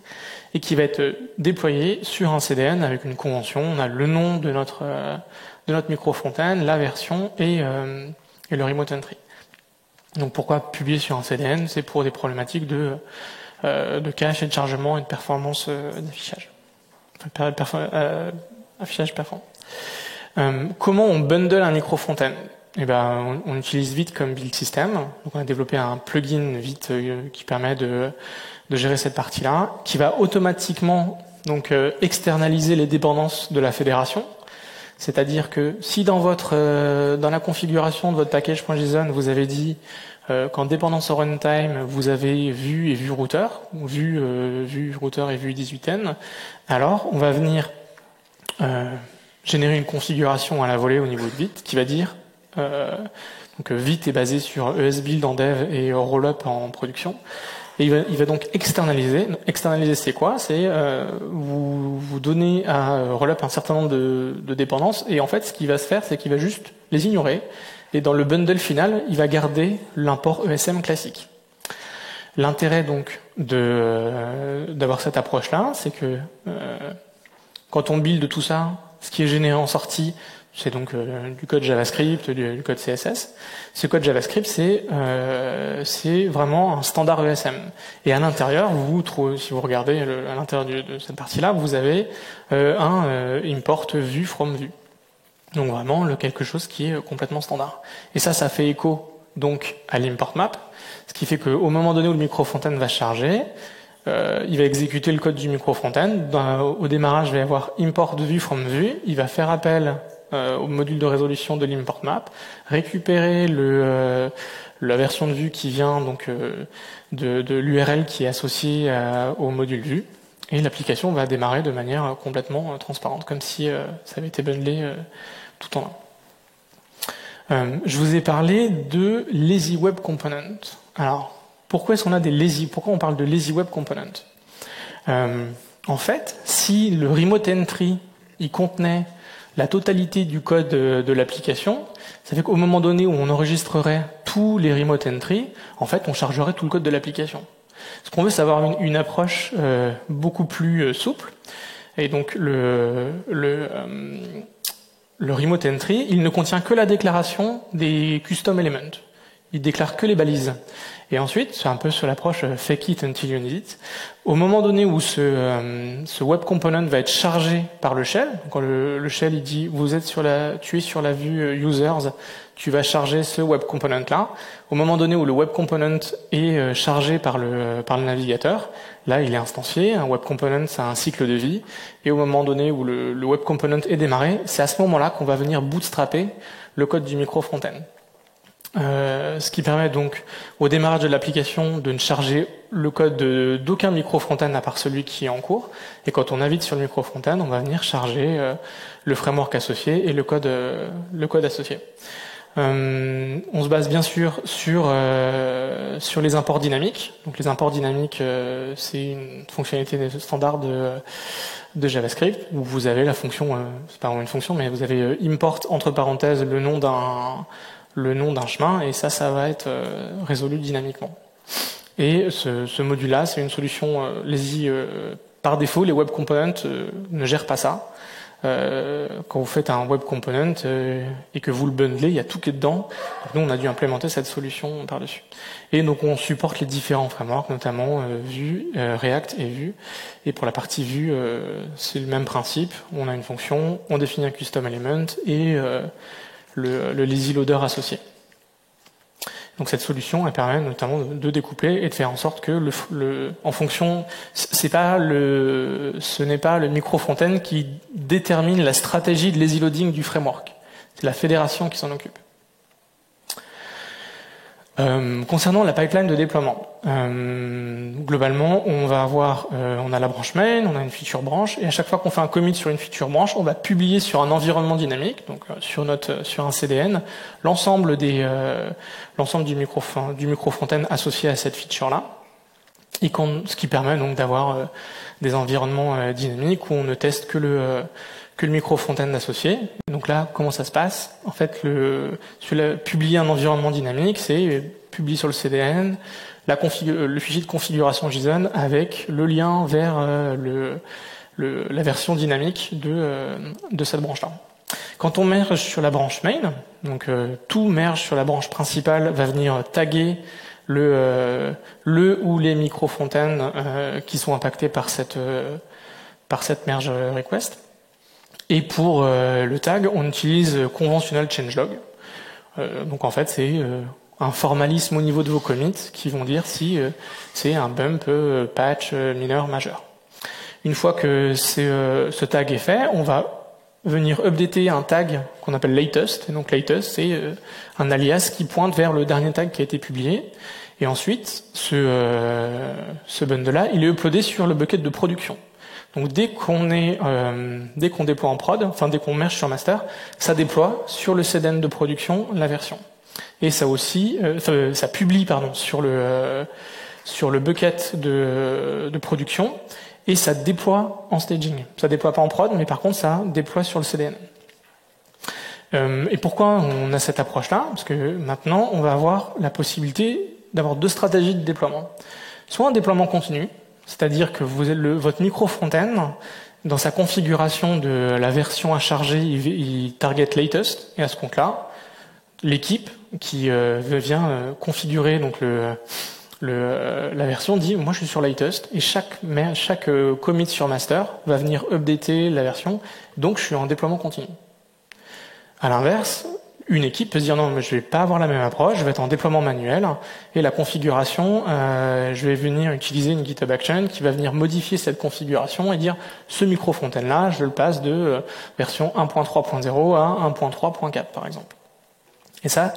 et qui va être déployé sur un CDN avec une convention. On a le nom de notre micro-fontaine, la version et le remote entry. Donc pourquoi publier sur un CDN? C'est pour des problématiques de cache et de chargement et de performance d'affichage. Affichage performant. Comment on bundle un micro-fontaine? On utilise Vite comme build system. Donc on a développé un plugin Vite qui permet de gérer cette partie-là, qui va automatiquement donc externaliser les dépendances de la fédération. C'est-à-dire que si dans la configuration de votre package.json, vous avez dit qu'en dépendance au runtime, vous avez vue et vue routeur, ou vue routeur et vue 18n, alors on va venir générer une configuration à la volée au niveau de Vite qui va dire donc Vite est basé sur ESBuild en dev et Rollup en production. Et il va donc externaliser. Externaliser, c'est quoi? C'est vous donnez à Rollup un certain nombre de dépendances, et en fait, ce qui va se faire, c'est qu'il va juste les ignorer, et dans le bundle final, il va garder l'import ESM classique. L'intérêt donc d'avoir cette approche-là, c'est que quand on build tout ça, ce qui est généré en sortie, c'est donc du code JavaScript, du code CSS. Ce code JavaScript, c'est vraiment un standard ESM. Et à l'intérieur, si vous regardez à l'intérieur de cette partie-là, vous avez un import vue from vue. Donc vraiment quelque chose qui est complètement standard. Et ça fait écho donc à l'import map, ce qui fait qu'au moment donné où le micro-frontend va charger, il va exécuter le code du micro-frontend. Au démarrage, il va y avoir import vue from vue. Il va faire appel au module de résolution de l'import map, récupérer la version de vue qui vient donc de l'URL qui est associée au module vue, et l'application va démarrer de manière complètement transparente, comme si ça avait été bundlé tout en un. Je vous ai parlé de Lazy Web Component. Alors, pourquoi on parle de Lazy Web Component? En fait, si le remote entry il contenait la totalité du code de l'application, ça fait qu'au moment donné où on enregistrerait tous les remote entry, en fait, on chargerait tout le code de l'application. Ce qu'on veut, c'est avoir une approche beaucoup plus souple. Et donc, le remote entry, il ne contient que la déclaration des custom elements. Il déclare que les balises. Et ensuite, c'est un peu sur l'approche fake it until you need it. Au moment donné où ce web component va être chargé par le shell, quand le shell il dit tu es sur la vue users, tu vas charger ce web component là. Au moment donné où le web component est chargé par le navigateur, là il est instancié. Un web component, c'est un cycle de vie. Et au moment donné où le web component est démarré, c'est à ce moment-là qu'on va venir bootstrapper le code du micro front-end. Ce qui permet donc au démarrage de l'application de ne charger le code d'aucun micro front-end à part celui qui est en cours. Et quand on navigue sur le micro front-end, on va venir charger le framework associé et le code associé. On se base bien sûr sur les imports dynamiques. Donc les imports dynamiques, c'est une fonctionnalité standard de JavaScript où vous avez la fonction, c'est pas vraiment une fonction, mais vous avez import entre parenthèses le nom d'un chemin, et ça va être résolu dynamiquement. Et ce module-là, c'est une solution lazy. Par défaut, les web components ne gèrent pas ça. Quand vous faites un web component et que vous le bundlez, il y a tout qui est dedans. Donc nous, on a dû implémenter cette solution par-dessus. Et donc, on supporte les différents frameworks, notamment Vue, React et Vue. Et pour la partie Vue, c'est le même principe. On a une fonction, on définit un custom element et le lazy loader associé. Donc cette solution, elle permet notamment de découpler et de faire en sorte que en fonction, ce n'est pas le micro front-end qui détermine la stratégie de lazy loading du framework. C'est la fédération qui s'en occupe. Concernant la pipeline de déploiement, globalement, on a la branche main, on a une feature branche, et à chaque fois qu'on fait un commit sur une feature branche, on va publier sur un environnement dynamique, donc sur un CDN, l'ensemble du micro front-end associé à cette feature-là, et ce qui permet donc d'avoir des environnements dynamiques où on ne teste que le micro front-end associé. Donc là, comment ça se passe? En fait, publier un environnement dynamique, c'est publier sur le CDN le fichier de configuration JSON avec le lien vers la version dynamique de cette branche-là. Quand on merge sur la branche main, donc tout merge sur la branche principale va venir taguer le ou les micro front-end qui sont impactés par cette merge request. Et pour le tag, on utilise conventional changelog. Donc en fait, c'est un formalisme au niveau de vos commits qui vont dire si c'est un bump, patch, mineur, majeur. Une fois que ce tag est fait, on va venir updater un tag qu'on appelle latest. Et donc latest, c'est un alias qui pointe vers le dernier tag qui a été publié. Et ensuite, ce bundle-là, il est uploadé sur le bucket de production. Donc dès qu'on déploie en prod, enfin dès qu'on merge sur master, ça déploie sur le CDN de production la version. Et ça aussi, ça publie sur le bucket de production. Et ça déploie en staging. Ça déploie pas en prod, mais par contre, ça déploie sur le CDN. Et pourquoi on a cette approche-là? Parce que maintenant, on va avoir la possibilité d'avoir deux stratégies de déploiement. Soit un déploiement continu, c'est-à-dire que votre micro front-end, dans sa configuration de la version à charger, il target latest, et à ce compte-là, l'équipe qui vient configurer donc la version dit moi je suis sur latest et chaque commit sur master va venir updater la version, donc je suis en déploiement continu. À l'inverse, une équipe peut se dire non mais je vais pas avoir la même approche, je vais être en déploiement manuel et la configuration je vais venir utiliser une GitHub Action qui va venir modifier cette configuration et dire ce micro front-end là je le passe de version 1.3.0 à 1.3.4 par exemple. Et ça,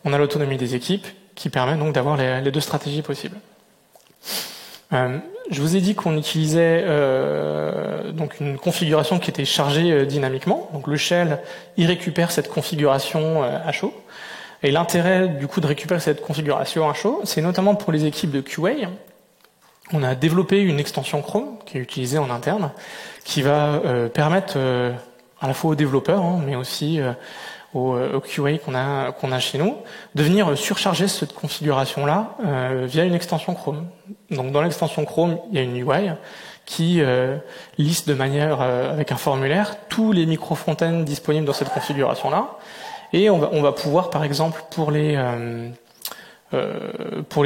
on a l'autonomie des équipes qui permet donc d'avoir les deux stratégies possibles. Je vous ai dit qu'on utilisait donc une configuration qui était chargée dynamiquement. Donc le shell, il récupère cette configuration à chaud. Et l'intérêt du coup de récupérer cette configuration à chaud, c'est notamment pour les équipes de QA. On a développé une extension Chrome qui est utilisée en interne, qui va permettre à la fois aux développeurs, mais aussi au QA qu'on a chez nous, de venir surcharger cette configuration-là via une extension Chrome. Donc dans l'extension Chrome, il y a une UI qui liste de manière avec un formulaire tous les micro front-end disponibles dans cette configuration-là. Et on va pouvoir, par exemple, pour les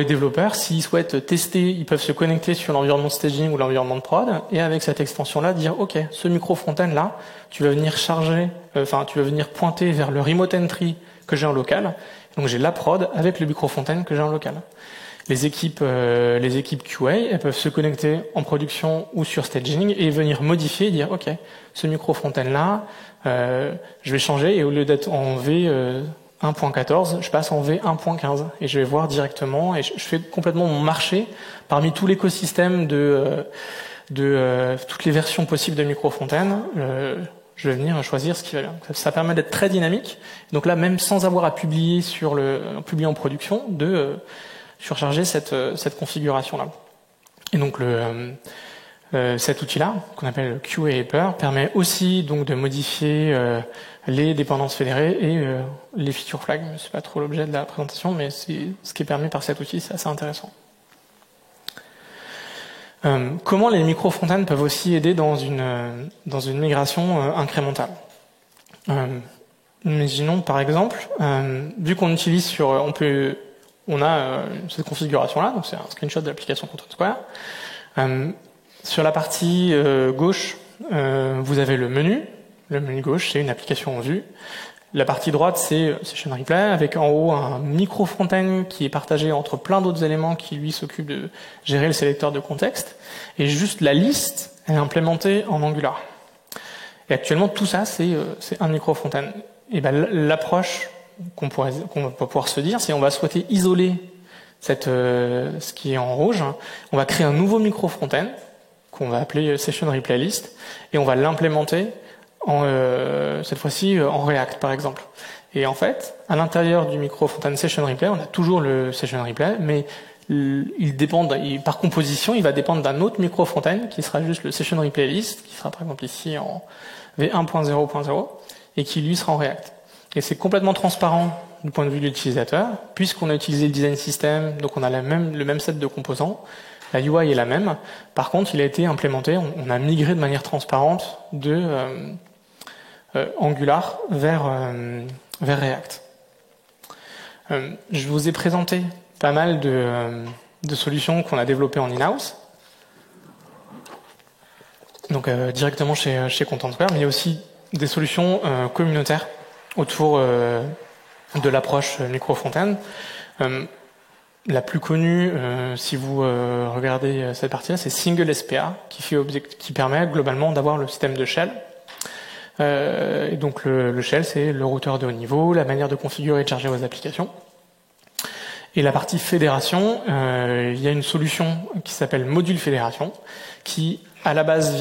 développeurs, s'ils souhaitent tester, ils peuvent se connecter sur l'environnement de staging ou l'environnement de prod, et avec cette extension-là, dire OK, ce micro front-end là, tu vas venir tu vas venir pointer vers le remote entry que j'ai en local. Donc j'ai la prod avec le micro front-end que j'ai en local. Les équipes QA, elles peuvent se connecter en production ou sur staging et venir modifier et dire OK, ce micro front-end là, je vais changer et au lieu d'être en V 1.14, je passe en V 1.15 et je vais voir directement et je fais complètement mon marché parmi tout l'écosystème de toutes les versions possibles de micro front-end. Je vais venir choisir ce qui va bien. Ça permet d'être très dynamique. Donc là, même sans avoir à publier publier en production, de surcharger cette configuration-là. Et donc cet outil-là, qu'on appelle QA Helper, permet aussi donc de modifier les dépendances fédérées et les feature flags. C'est pas trop l'objet de la présentation, mais c'est ce qui est permis par cet outil, c'est assez intéressant. Comment les micro front-end peuvent aussi aider dans une migration incrémentale. Imaginons par exemple, vu qu'on utilise on a cette configuration-là, donc c'est un screenshot de l'application Content Square. Sur la partie gauche, vous avez le menu. Le menu gauche, c'est une application en vue. La partie droite, c'est Session Replay, avec en haut un micro front-end qui est partagé entre plein d'autres éléments qui, lui, s'occupent de gérer le sélecteur de contexte. Et juste la liste est implémentée en Angular. Et actuellement, tout ça, c'est un micro front-end. Et ben, l'approche qu'on va pouvoir se dire, c'est on va souhaiter isoler ce qui est en rouge. On va créer un nouveau micro front-end qu'on va appeler Session Replay List et on va l'implémenter cette fois-ci en React par exemple. Et en fait, à l'intérieur du micro front-end Session Replay, on a toujours le Session Replay, mais par composition, il va dépendre d'un autre micro front-end qui sera juste le Session Replay List, qui sera par exemple ici en V1.0.0 et qui lui sera en React. Et c'est complètement transparent du point de vue de l'utilisateur, puisqu'on a utilisé le design system, donc on a le même set de composants. La UI est la même. Par contre, il a été implémenté, on a migré de manière transparente de Angular vers React. Je vous ai présenté pas mal de solutions qu'on a développées en in-house. Donc directement chez Content Square, mais il y a aussi des solutions communautaires autour de l'approche micro-front-end. La plus connue, si vous regardez cette partie-là, c'est Single SPA, qui permet globalement d'avoir le système de shell. Et donc le shell, c'est le routeur de haut niveau, la manière de configurer et de charger vos applications. Et la partie fédération, il y a une solution qui s'appelle Module Fédération, qui à la base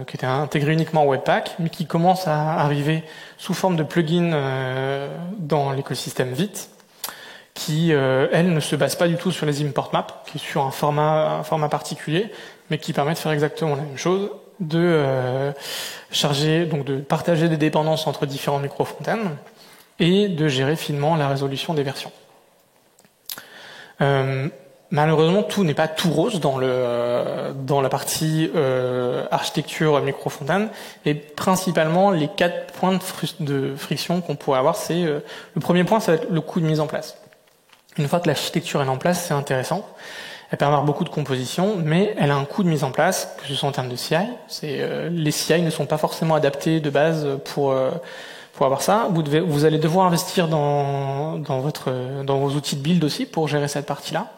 qui était intégrée uniquement au Webpack, mais qui commence à arriver sous forme de plugin dans l'écosystème Vite, qui elle ne se base pas du tout sur les import maps, qui est sur un format particulier, mais qui permet de faire exactement la même chose, de charger, donc de partager des dépendances entre différents micro-frontends et de gérer finement la résolution des versions. Malheureusement, tout n'est pas tout rose dans la partie architecture micro-frontend, et principalement les 4 points de friction qu'on pourrait avoir, c'est le premier point, ça va être le coût de mise en place. Une fois que l'architecture est en place, c'est intéressant. Elle permet d'avoir beaucoup de compositions, mais elle a un coût de mise en place, que ce soit en termes de CI. Les CI ne sont pas forcément adaptés de base pour avoir ça. Vous allez devoir investir dans vos outils de build aussi pour gérer cette partie-là.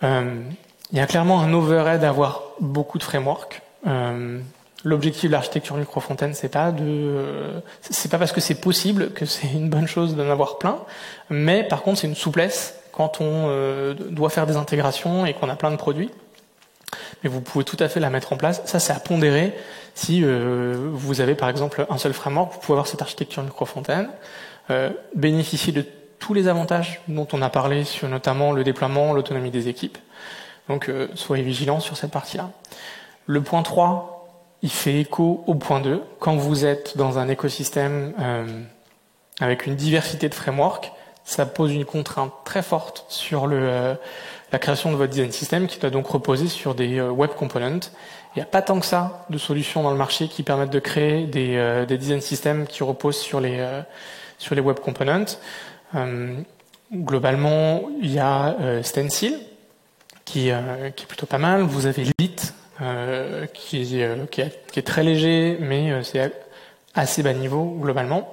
Il y a clairement un overhead à avoir beaucoup de frameworks. L'objectif de l'architecture micro-frontend, c'est pas parce que c'est possible que c'est une bonne chose d'en avoir plein, mais par contre c'est une souplesse quand on doit faire des intégrations et qu'on a plein de produits. Mais vous pouvez tout à fait la mettre en place. Ça, c'est à pondérer. Si vous avez par exemple un seul framework, vous pouvez avoir cette architecture micro-frontend, bénéficier de tous les avantages dont on a parlé sur notamment le déploiement, l'autonomie des équipes. Donc soyez vigilants sur cette partie-là. Le point 3, il fait écho au point 2. Quand vous êtes dans un écosystème avec une diversité de frameworks, ça pose une contrainte très forte sur la création de votre design system, qui doit donc reposer sur des web components. Il n'y a pas tant que ça de solutions dans le marché qui permettent de créer des design systems qui reposent sur les web components. Globalement, il y a Stencil qui est plutôt pas mal. Vous avez Lit qui est très léger, mais c'est assez bas niveau globalement.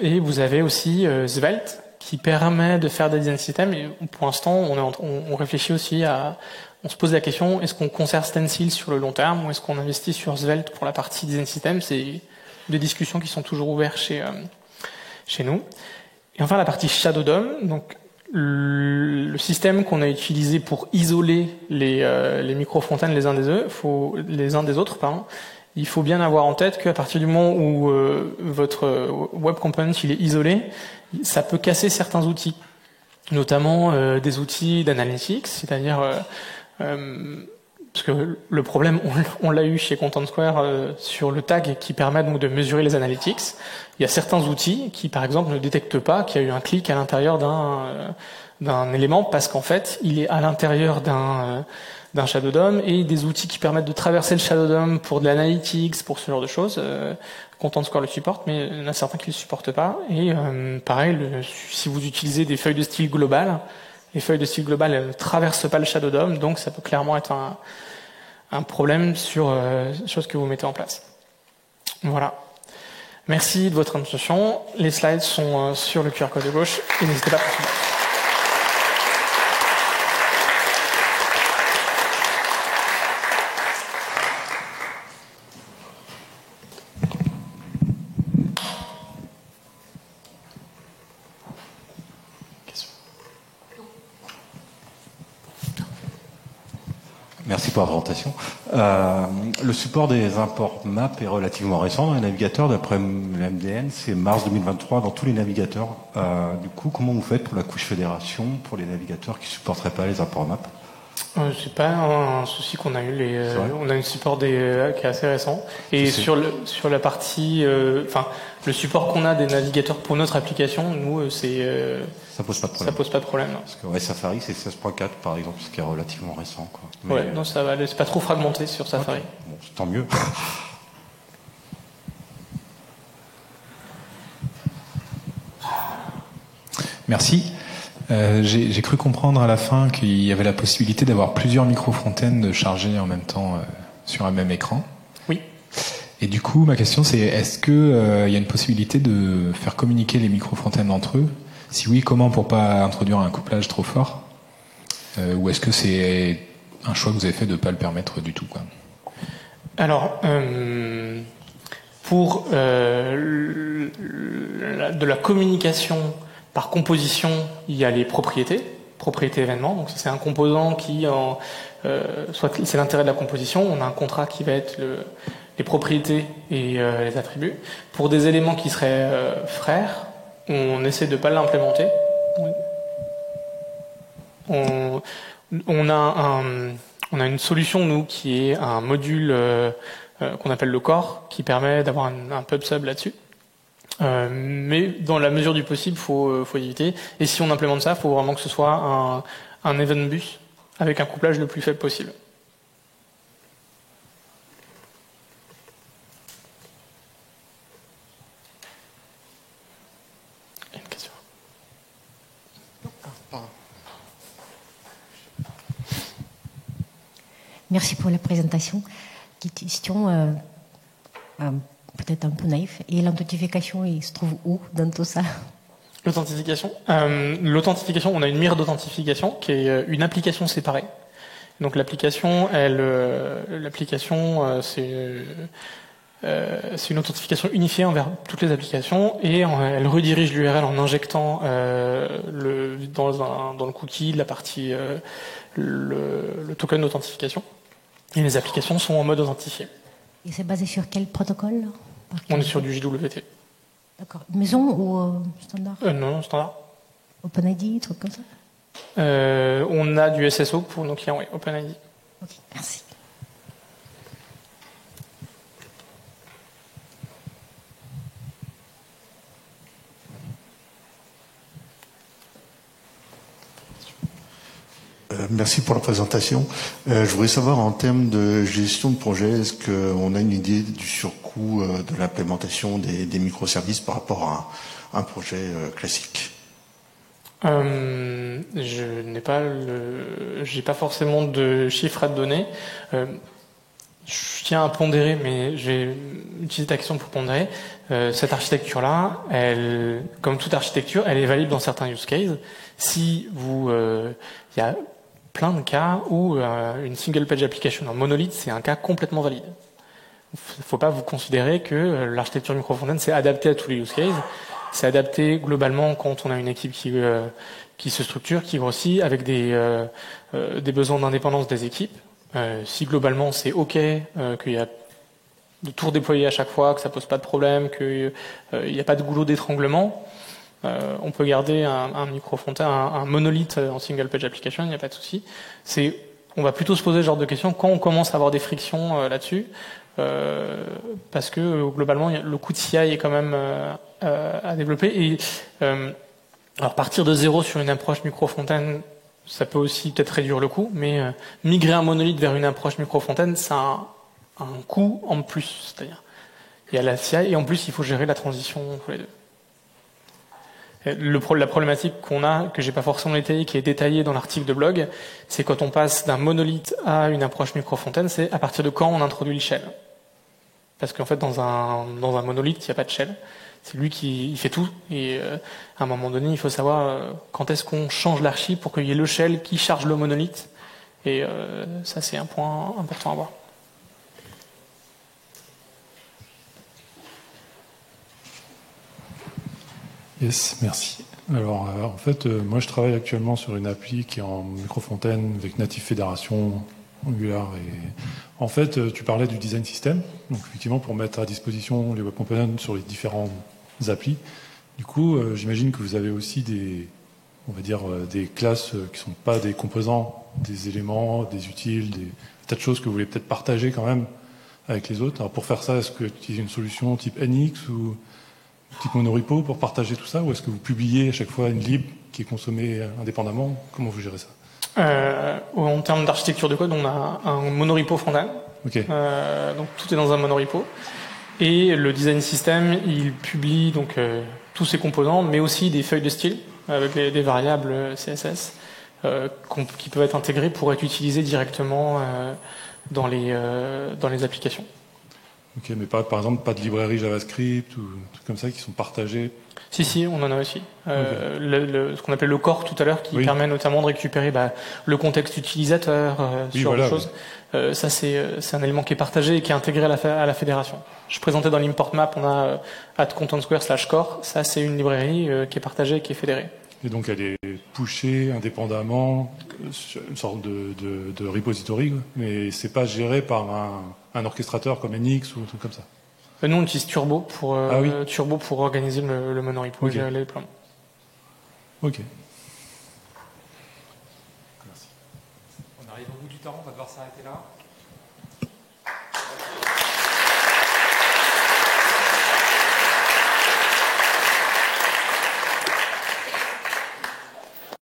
Et vous avez aussi Svelte qui permet de faire des design systems. Et pour l'instant, on réfléchit aussi on se pose la question, est-ce qu'on conserve Stencil sur le long terme ou est-ce qu'on investit sur Svelte pour la partie design system? C'est des discussions qui sont toujours ouvertes chez nous. Et enfin, la partie Shadow DOM, donc le système qu'on a utilisé pour isoler les micro-frontends les uns des autres, il faut bien avoir en tête qu'à partir du moment où votre web component il est isolé, ça peut casser certains outils, notamment des outils d'analytics, c'est-à-dire parce que le problème, on l'a eu chez Content Square sur le tag qui permet donc de mesurer les analytics. Il y a certains outils qui, par exemple, ne détectent pas qu'il y a eu un clic à l'intérieur d'un élément parce qu'en fait, il est à l'intérieur d'un Shadow DOM, et des outils qui permettent de traverser le Shadow DOM pour de l'analytics, pour ce genre de choses. Content Square le supporte, mais il y en a certains qui le supportent pas. Et pareil, si vous utilisez des feuilles de style global, les feuilles de style global elles ne traversent pas le Shadow DOM, donc ça peut clairement être un problème sur ce que vous mettez en place. Voilà. Merci de votre attention. Les slides sont sur le QR code de gauche et n'hésitez pas à poursuivre. Merci pour la présentation. Le support des imports map est relativement récent dans les navigateurs. D'après le MDN, c'est mars 2023 dans tous les navigateurs. Du coup, comment vous faites pour la couche fédération pour les navigateurs qui ne supporteraient pas les imports map? C'est pas un souci qu'on a eu. On a un support qui est assez récent. Et sur la partie, le support qu'on a des navigateurs pour notre application, nous, ça pose pas de problème. Ça pose pas de problème. Parce que Safari, c'est 16.4 par exemple, ce qui est relativement récent, quoi. Mais, non, ça va. C'est pas trop fragmenté sur Safari. Okay. Bon, tant mieux. Merci. J'ai cru comprendre à la fin qu'il y avait la possibilité d'avoir plusieurs micro-frontends chargés en même temps sur un même écran. Oui. Et du coup, ma question c'est, est-ce que y a une possibilité de faire communiquer les micro-frontends entre eux? Si oui, comment, pour pas introduire un couplage trop fort? Ou est-ce que c'est un choix que vous avez fait de ne pas le permettre du tout, quoi? Alors, Pour de la communication par composition, il y a les propriétés événements. Donc c'est un composant qui, soit c'est l'intérêt de la composition, on a un contrat qui va être les propriétés et les attributs. Pour des éléments qui seraient frères, on essaie de ne pas l'implémenter. On a une solution, nous, qui est un module qu'on appelle le core, qui permet d'avoir un pub-sub là-dessus. Mais dans la mesure du possible, faut éviter. Et si on implémente ça, il faut vraiment que ce soit un event bus avec un couplage le plus faible possible. Une question. Merci pour la présentation. Petite question, peut-être un peu naïf. Et l'authentification, il se trouve où dans tout ça? L'authentification, on a une mire d'authentification qui est une application séparée. Donc l'application, c'est une authentification unifiée envers toutes les applications et elle redirige l'URL en injectant dans le cookie la partie le token d'authentification. Et les applications sont en mode authentifié. Et c'est basé sur quel protocole? On est sur du JWT. D'accord. Maison ou standard? Non, standard. OpenID, truc comme ça? On a du SSO pour nos clients, oui, OpenID. Ok, merci. Merci pour la présentation. Je voudrais savoir, en termes de gestion de projet, est-ce qu'on a une idée du surcoût de l'implémentation des microservices par rapport à un projet classique? J'ai pas forcément de chiffres à te donner. Je tiens à pondérer, mais je vais utiliser ta question pour pondérer. Cette architecture-là, comme toute architecture, elle est valide dans certains use cases. Si il y a plein de cas où une single page application en monolithe, c'est un cas complètement valide. Il ne faut pas vous considérer que l'architecture micro-frontend c'est adapté à tous les use cases. C'est adapté globalement quand on a une équipe qui se structure, qui grossit, avec des besoins d'indépendance des équipes. Si globalement c'est OK, qu'il y a de tout redéployer à chaque fois, que ça pose pas de problème, qu'il n'y a pas de goulot d'étranglement, on peut garder un micro-frontend, un monolithe en single page application, il n'y a pas de souci. On va plutôt se poser ce genre de questions quand on commence à avoir des frictions là-dessus, parce que globalement le coût de CI est quand même à développer. Et alors partir de zéro sur une approche micro-frontend, ça peut aussi peut-être réduire le coût, mais migrer un monolithe vers une approche micro-frontend, ça a un coût en plus. C'est-à-dire, il y a la CI et en plus il faut gérer la transition entre les deux. La problématique qu'on a, que j'ai pas forcément détaillée, qui est détaillée dans l'article de blog, c'est quand on passe d'un monolithe à une approche micro-frontend, c'est à partir de quand on introduit le shell. Parce qu'en fait, dans un monolithe, il n'y a pas de shell. C'est lui qui fait tout. Et à un moment donné, il faut savoir quand est-ce qu'on change l'archi pour qu'il y ait le shell qui charge le monolithe. Et ça, c'est un point important à voir. Yes, merci. Alors, en fait, moi, je travaille actuellement sur une appli qui est en micro-frontend avec Native Fédération, Angular. Et en fait, tu parlais du design system. Donc, effectivement, pour mettre à disposition les web components sur les différentes applis. Du coup, j'imagine que vous avez aussi des classes qui sont pas des composants, des éléments, des utiles, des tas de choses que vous voulez peut-être partager quand même avec les autres. Alors, pour faire ça, est-ce que tu utilises une solution type NX ou type monorepo pour partager tout ça, ou est-ce que vous publiez à chaque fois une lib qui est consommée indépendamment? Comment vous gérez ça? En termes d'architecture de code, on a un monorepo front-end. Okay. Donc tout est dans un monorepo. Et le design system, il publie donc tous ses composants, mais aussi des feuilles de style avec des variables CSS qui peuvent être intégrées pour être utilisées directement dans les applications. Ok, mais par exemple, pas de librairie JavaScript ou des trucs comme ça qui sont partagés. Si, on en a aussi. Ce qu'on appelle le core tout à l'heure, qui Oui. permet notamment de récupérer le contexte utilisateur, ce genre de choses. Ça, c'est un élément qui est partagé et qui est intégré à la fédération. Je présentais dans l'import map, on a @contentsquare/core. Ça, c'est une librairie qui est partagée et qui est fédérée. Et donc elle est pushée indépendamment, sur une sorte de repository, quoi. Mais c'est pas géré par un orchestrateur comme NX ou un truc comme ça. Nous, on utilise Turbo pour organiser le monorepo et Ok. gérer les déploiements. Ok. On arrive au bout du temps, on va devoir s'arrêter là.